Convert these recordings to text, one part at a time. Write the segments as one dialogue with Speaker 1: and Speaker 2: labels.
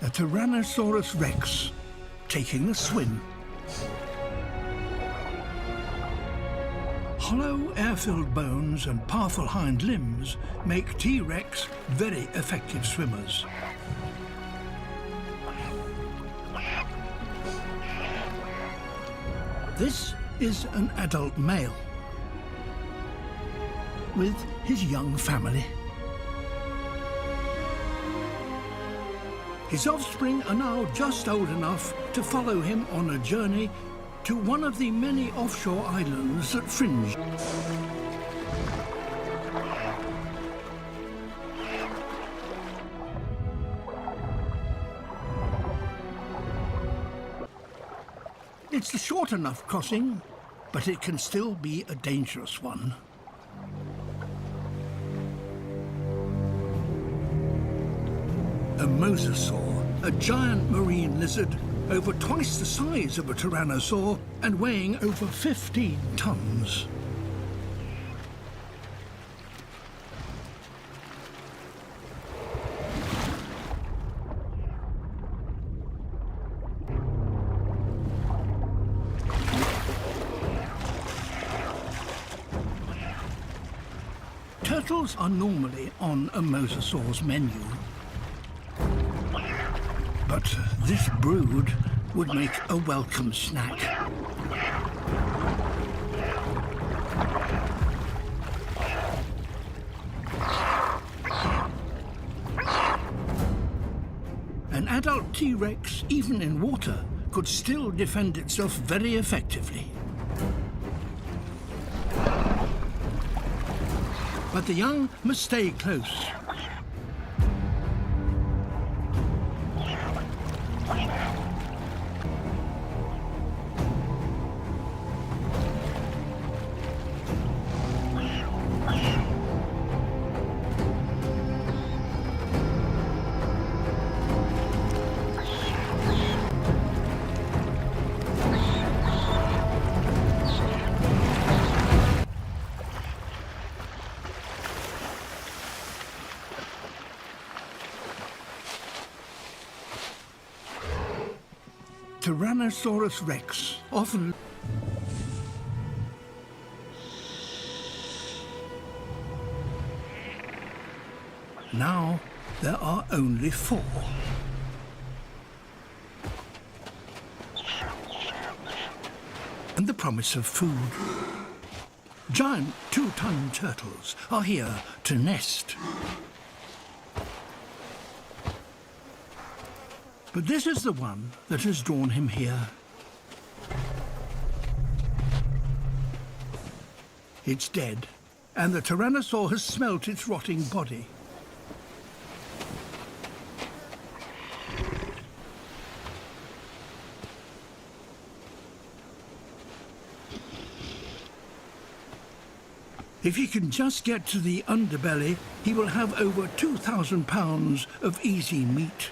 Speaker 1: A Tyrannosaurus rex taking a swim. Hollow air-filled bones and powerful hind limbs make T-Rex very effective swimmers. This is an adult male with his young family. His offspring are now just old enough to follow him on a journey to one of the many offshore islands that fringe. It's a short enough crossing, but it can still be a dangerous one. A mosasaur, a giant marine lizard over twice the size of a tyrannosaur and weighing over 15 tons. Turtles are normally on a mosasaur's menu. But this brood would make a welcome snack. An adult T-Rex, even in water, could still defend itself very effectively. But the young must stay close. Tyrannosaurus rex often... Now there are only 4. And the promise of food. Giant 2-ton turtles are here to nest. But this is the one that has drawn him here. It's dead, and the Tyrannosaur has smelt its rotting body. If he can just get to the underbelly, he will have over 2,000 pounds of easy meat.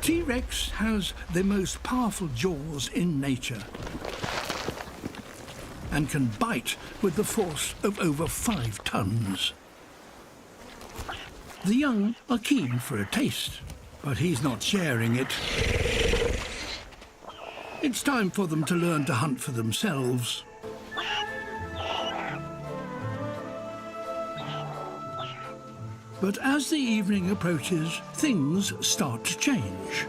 Speaker 1: T-Rex has the most powerful jaws in nature and can bite with the force of over 5 tons. The young are keen for a taste, but he's not sharing it. It's time for them to learn to hunt for themselves. But as the evening approaches, things start to change.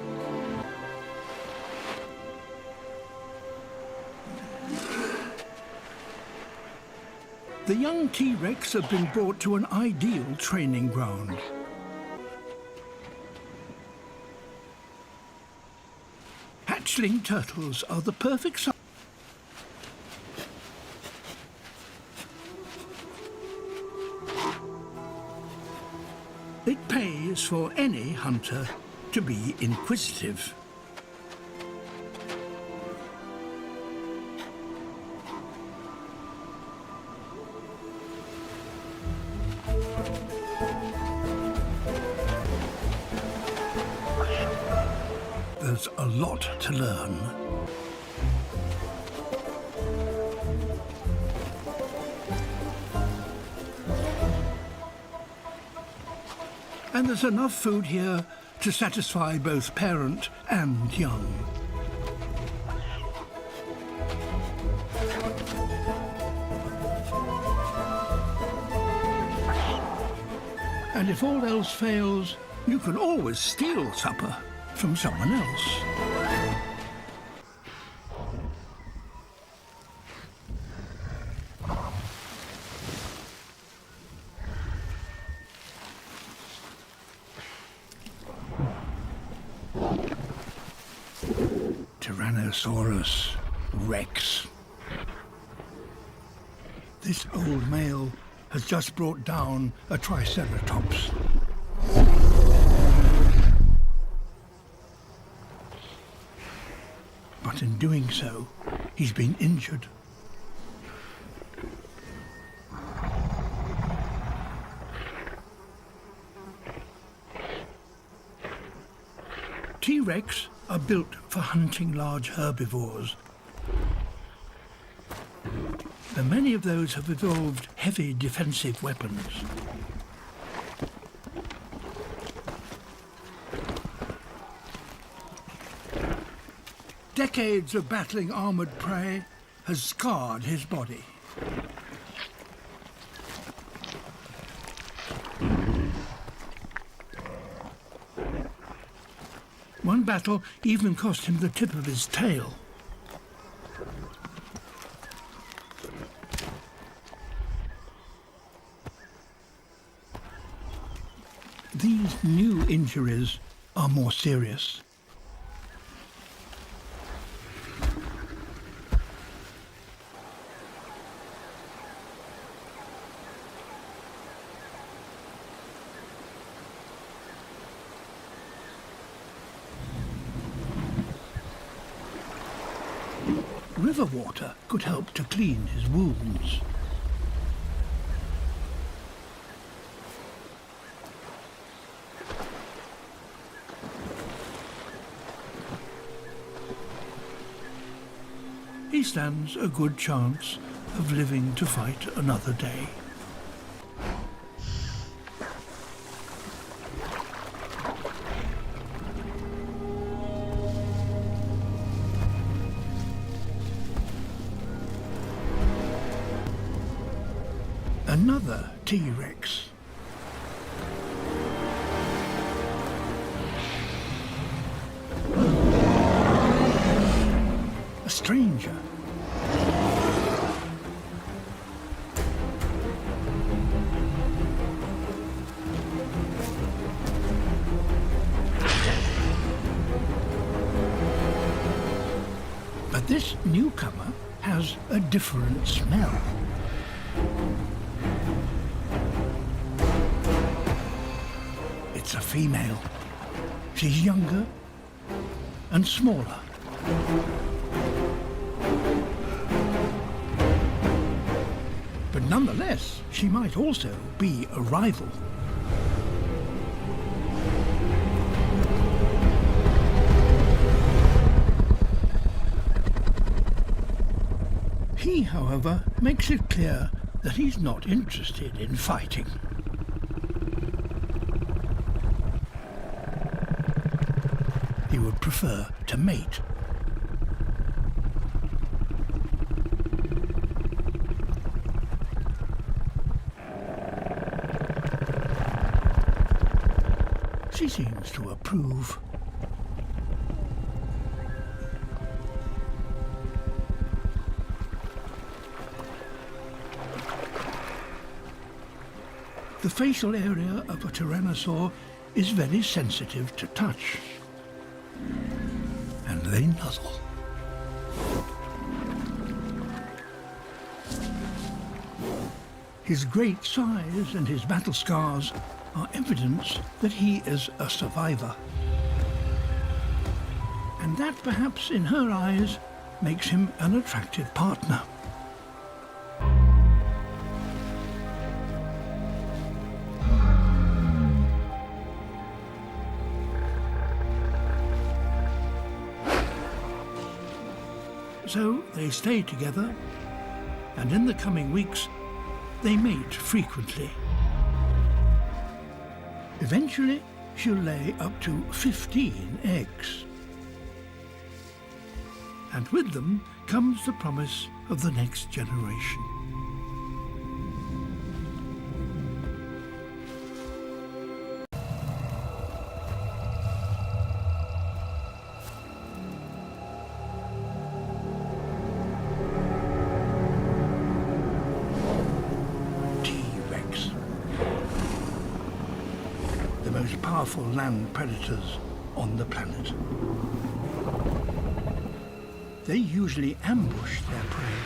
Speaker 1: The young T-Rex have been brought to an ideal training ground. Hatchling turtles are the perfect size. It pays for any hunter to be inquisitive. There's a lot to learn. And there's enough food here to satisfy both parent and young. And if all else fails, you can always steal supper from someone else. Tyrannosaurus Rex. This old male has just brought down a Triceratops. But in doing so, he's been injured. T-Rex are built for hunting large herbivores. And many of those have evolved heavy defensive weapons. Decades of battling armored prey has scarred his body. One battle even cost him the tip of his tail. These new injuries are more serious. River water could help to clean his wounds. He stands a good chance of living to fight another day. Another T-Rex. A stranger. But this newcomer has a different smell. It's a female. She's younger and smaller. But nonetheless, she might also be a rival. He, however, makes it clear that he's not interested in fighting. He would prefer to mate. She seems to approve. The facial area of a tyrannosaur is very sensitive to touch. And they nuzzle. His great size and his battle scars are evidence that he is a survivor. And that, perhaps in her eyes, makes him an attractive partner. So they stay together, and in the coming weeks, they mate frequently. Eventually, she'll lay up to 15 eggs. And with them comes the promise of the next generation. T-Rex, the most powerful land predators on the planet. They usually ambush their prey.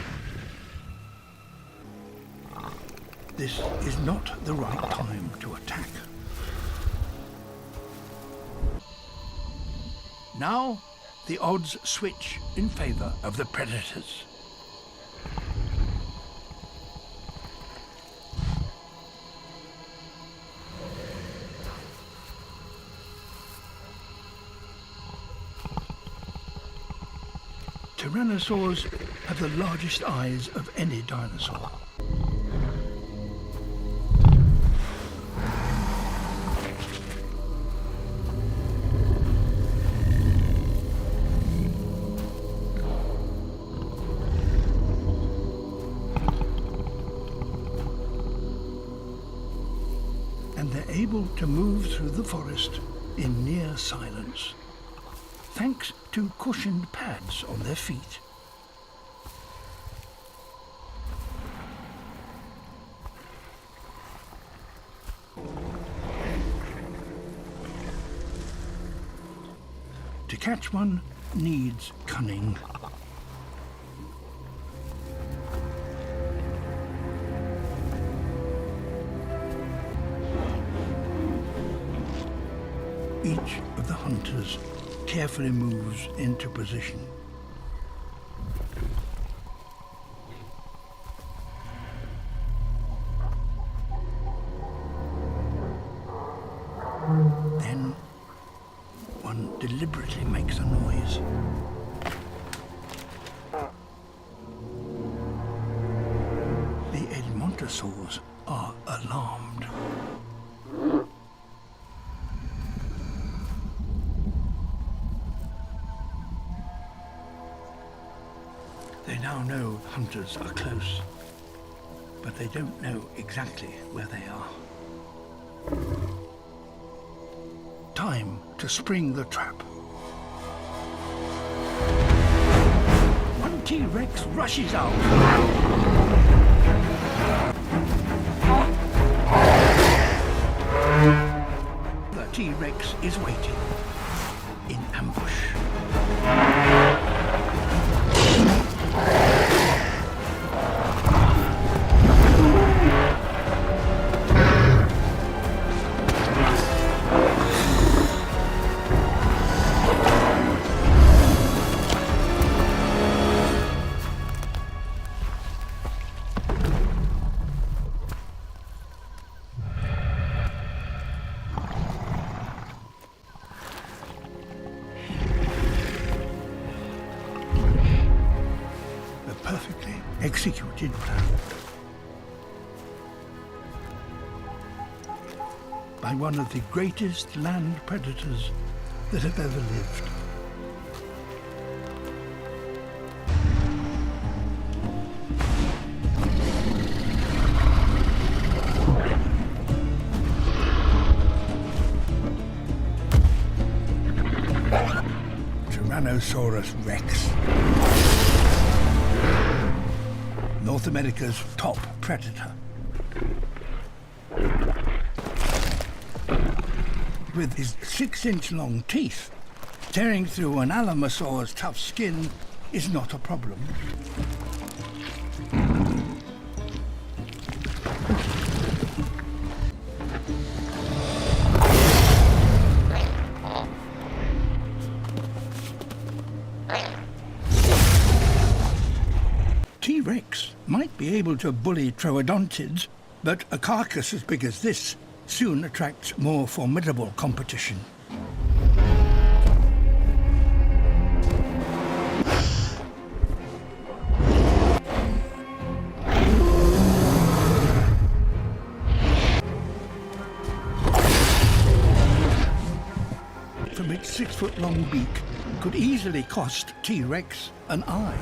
Speaker 1: This is not the right time to attack. Now, the odds switch in favor of the predators. Tyrannosaurs have the largest eyes of any dinosaur. And they're able to move through the forest in near silence, thanks to cushioned pads on their feet. To catch one needs cunning. Each of the hunters carefully moves into position. Then one deliberately makes a noise. The Attenborough are alarmed. They now know hunters are close, but they don't know exactly where they are. Time to spring the trap. One T-Rex rushes out. The T-Rex is waiting in ambush. Perfectly executed plan by one of the greatest land predators that have ever lived. Tyrannosaurus Rex. North America's top predator. With his 6-inch long teeth, tearing through an alamosaur's tough skin is not a problem. T-Rex might be able to bully troodontids, but a carcass as big as this soon attracts more formidable competition. from its 6-foot-long beak could easily cost T-Rex an eye.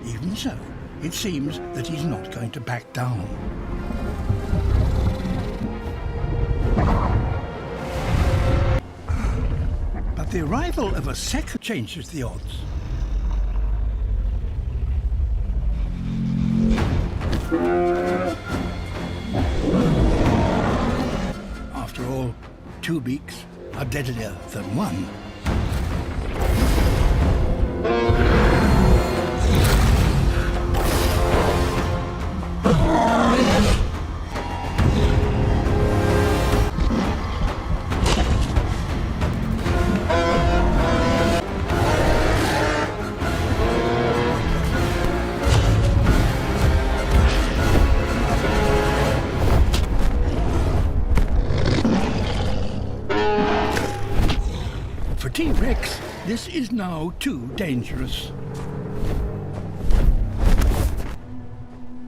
Speaker 1: Even so, it seems that he's not going to back down. But the arrival of a second changes the odds. After all, 2 beaks are deadlier than 1. For T-Rex, this is now too dangerous.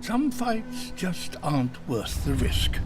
Speaker 1: Some fights just aren't worth the risk.